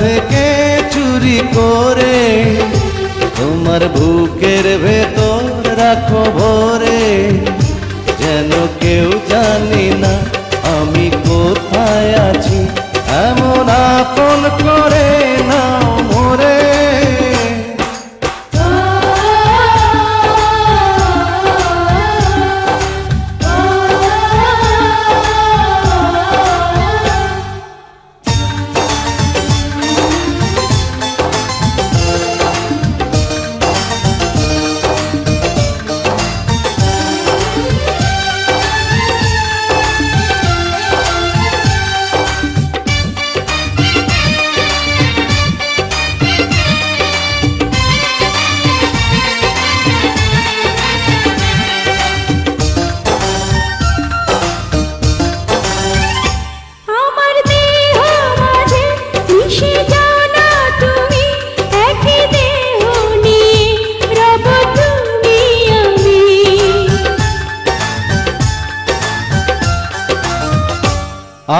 থেকে চুরি করে তোমার বুকের ভেতর রাখো ভরে, যেন কেউ জানি না আমি কোথায় আছি, এমন আপন করে নাও মোরে।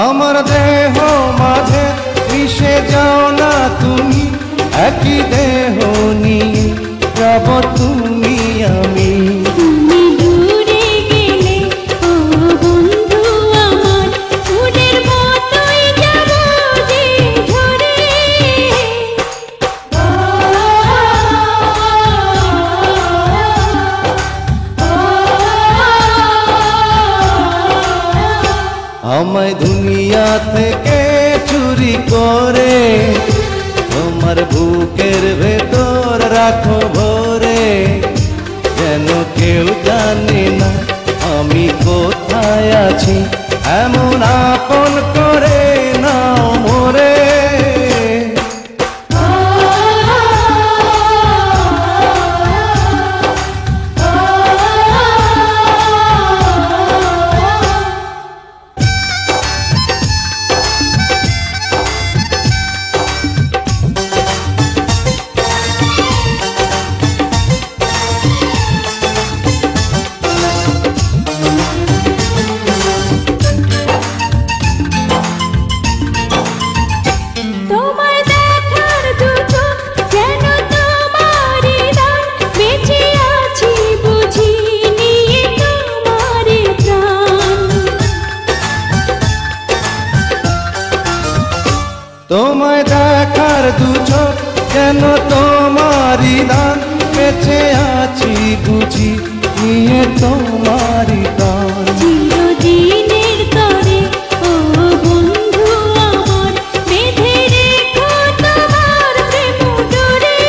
আমার দেহ মাঝে মিশে যাও না তুমি, একই দেহ নিয়ে রব তুমি আমি। তুমি দূরে গেলে ও বন্ধু আমার, ফুলের মতোই যাব যে ঝরে। আমায় দুনিয়া থেকে চুরি করে তোমার বুকের ভেতর রাখো ভরে, যেন কেউ জানে না আমি কোথায় আছি, এমন আপন করে নাও মোরে। তোমায় দেখার দু চোখ যেন তোমারই দান, বেঁচে আছি বুঝি নিয়ে তোমারই দান। চিরদিনের তরে ও বন্ধু আমার, বেঁধে রেখো তোমার প্রেম ডোরে।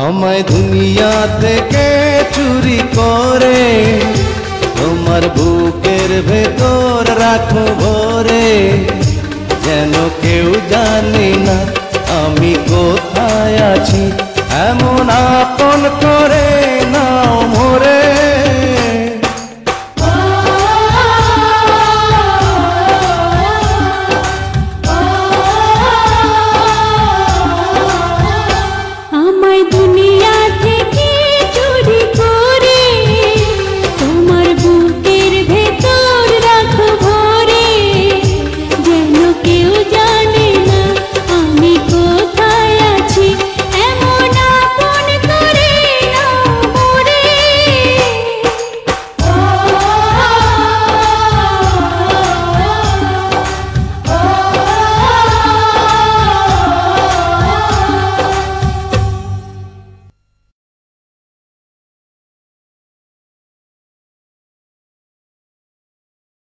আমায় দুনিয়া থেকে চুরি করে তোমার বুকের ভেতর রাখো ভরে, যেন কেউ জানে না আমি কোথায় আছি, এমন আপন করে